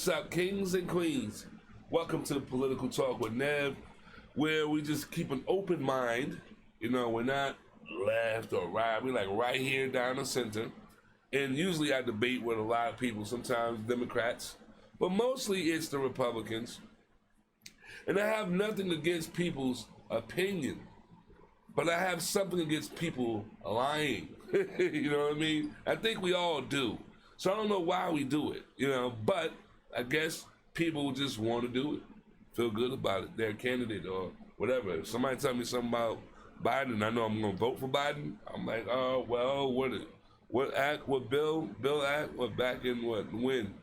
What's up, kings and queens? Welcome to Political Talk with Nev, where we just keep an open mind. You know, we're not left or right. We're like right here down the center. And usually I debate with a lot of people, sometimes Democrats, but mostly it's the Republicans. And I have nothing against people's opinion, but I have something against people lying. You know what I mean? I think we all do. So I don't know why we do it, you know, but I guess people just want to do it, feel good about it, their candidate or whatever. If somebody tell me something about Biden, I know I'm going to vote for Biden. I'm like, oh, well, what bill act, what back in what, when?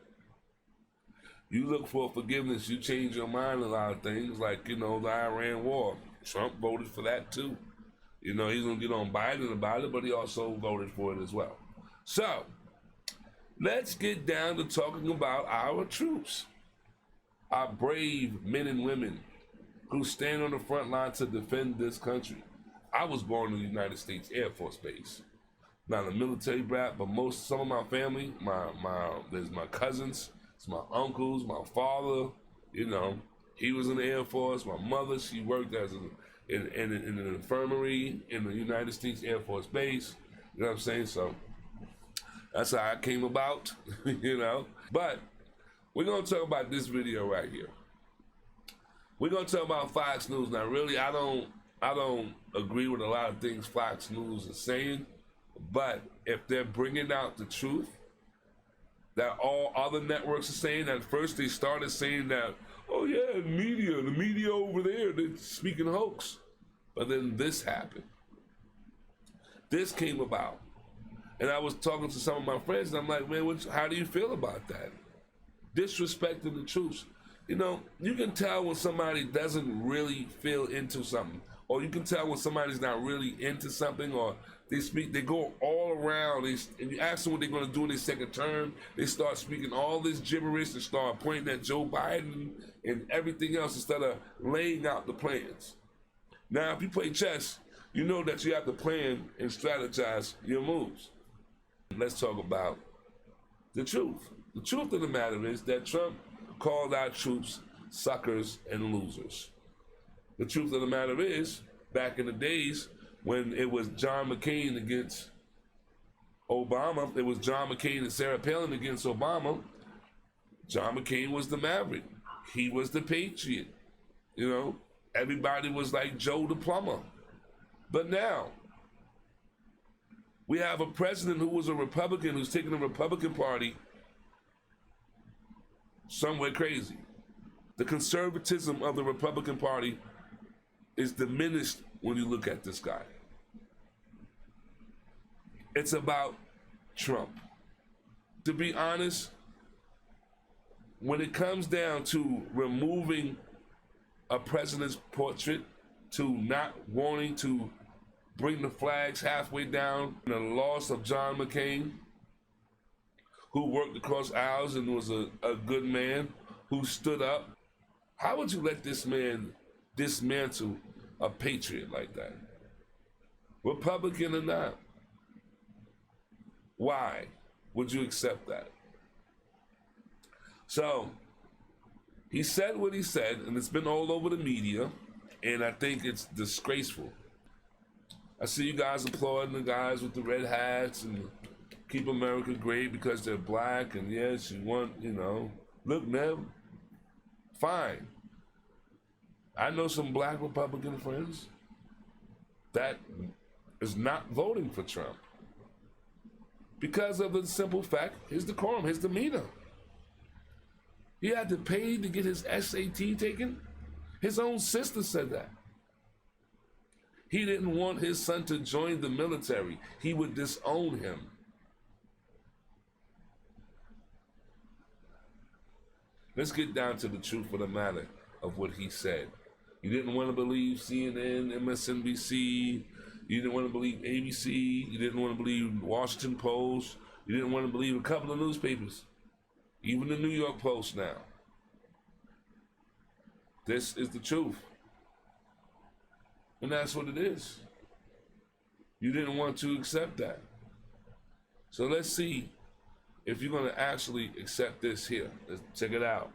You look for forgiveness, you change your mind on a lot of things, like, you know, the Iran war. Trump voted for that too. You know, he's going to get on Biden about it, but he also voted for it as well. So, let's get down to talking about our troops, our brave men and women who stand on the front line to defend this country. I was born in the United States Air Force Base. Not a military brat, but some of my family, there's my cousins, it's my uncles, my father, you know, he was in the Air Force. My mother, she worked in an infirmary in the United States Air Force Base. You know what I'm saying? So that's how I came about, you know. But we're going to talk about this video right here. We're going to talk about Fox News. Now, really, I don't agree with a lot of things Fox News is saying, but if they're bringing out the truth that all other networks are saying, at first they started saying that, oh yeah, the media over there, they're speaking hoax. But then this happened. This came about. And I was talking to some of my friends, and I'm like, man, how do you feel about that? Disrespecting the troops. You know, you can tell when somebody doesn't really feel into something, or you can tell when somebody's not really into something, or they go all around, and you ask them what they're going to do in their second term, they start speaking all this gibberish and start pointing at Joe Biden and everything else instead of laying out the plans. Now, if you play chess, you know that you have to plan and strategize your moves. Let's talk about the truth. The truth of the matter is that Trump called our troops suckers and losers. The truth of the matter is, back in the days when it was John McCain against Obama, it was John McCain and Sarah Palin against Obama, John McCain was the maverick. He was the patriot. You know, everybody was like Joe the plumber. But now, we have a president who was a Republican who's taking the Republican Party somewhere crazy. The conservatism of the Republican Party is diminished when you look at this guy. It's about Trump. To be honest, when it comes down to removing a president's portrait, to not wanting to bring the flags halfway down, and the loss of John McCain, who worked across aisles and was a good man, who stood up, how would you let this man dismantle a patriot like that? Republican or not? Why would you accept that? So, he said what he said, and it's been all over the media, and I think it's disgraceful. I see you guys applauding the guys with the red hats and keep America great because they're black, and yes, you want, you know, look, Nev, fine. I know some black Republican friends that is not voting for Trump because of the simple fact, his decorum, his demeanor. He had to pay to get his SAT taken. His own sister said that. He didn't want his son to join the military. He would disown him. Let's get down to the truth of the matter of what he said. You didn't want to believe CNN, MSNBC. You didn't want to believe ABC. You didn't want to believe Washington Post. You didn't want to believe a couple of newspapers. Even the New York Post now. This is the truth. And that's what it is. You didn't want to accept that. So let's see if you're going to actually accept this here. Let's check it out.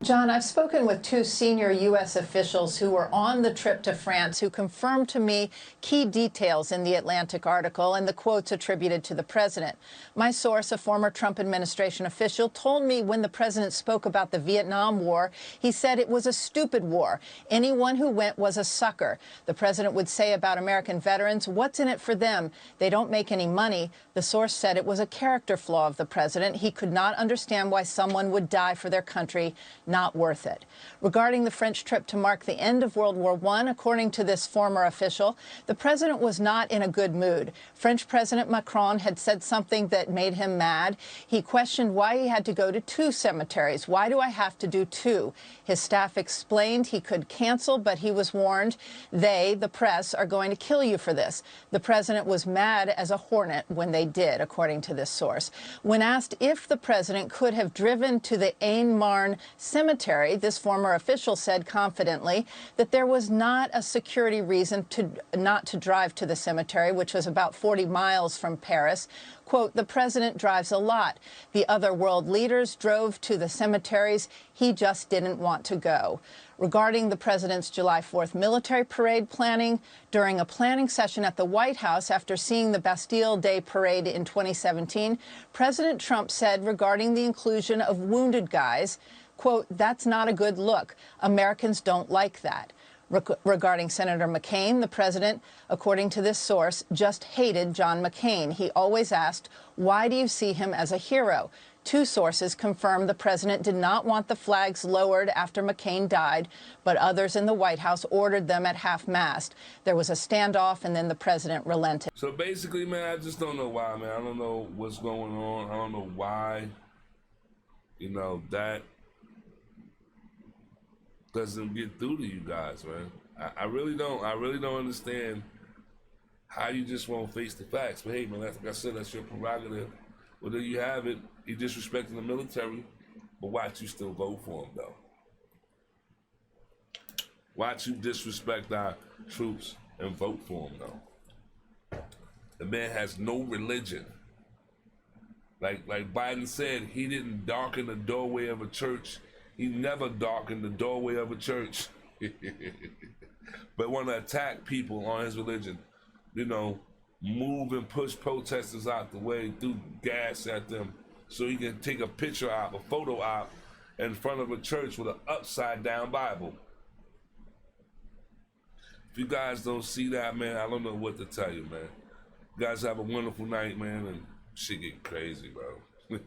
John, I've spoken with two senior U.S. officials who were on the trip to France who confirmed to me key details in the Atlantic article and the quotes attributed to the president. My source, a former Trump administration official, told me when the president spoke about the Vietnam War, he said it was a stupid war. Anyone who went was a sucker. The president would say about American veterans, what's in it for them? They don't make any money. The source said it was a character flaw of the president. He could not understand why someone would die for their country. Not worth it. Regarding the French trip to mark the end of World War I, according to this former official, the president was not in a good mood. French President Macron had said something that made him mad. He questioned why he had to go to 2 cemeteries. Why do I have to do 2? His staff explained he could cancel, but he was warned, they, the press, are going to kill you for this. The president was mad as a hornet when they did, according to this source. When asked if the president could have driven to the Aisne-Marne cemetery, this former official said confidently that there was not a security reason not to drive to the cemetery, which was about 40 miles from Paris. Quote, the president drives a lot. The other world leaders drove to the cemeteries. He just didn't want to go. Regarding the president's July 4th military parade planning, during a planning session at the White House after seeing the Bastille Day parade in 2017, President Trump said regarding the inclusion of wounded guys, quote, that's not a good look. Americans don't like that. Regarding Senator McCain, the president, according to this source, just hated John McCain. He always asked, why do you see him as a hero? 2 sources confirmed the president did not want the flags lowered after McCain died, but others in the White House ordered them at half-mast. There was a standoff, and then the president relented. So basically, man, I just don't know why, man. I don't know what's going on. I don't know why, that doesn't get through to you guys, man. I really don't. I really don't understand how you just won't face the facts. But hey, man, like I said, that's your prerogative. Well, there you have it. You disrespecting the military, but watch you still vote for him, though. Watch you disrespect our troops and vote for him, though. The man has no religion. Like Biden said, he didn't darken the doorway of a church. He never darkened the doorway of a church. But want to attack people on his religion. Move and push protesters out the way, threw gas at them so he can take a picture op, a photo op in front of a church with an upside down Bible. If you guys don't see that, man, I don't know what to tell you, man. You guys have a wonderful night, man, and shit get crazy, bro.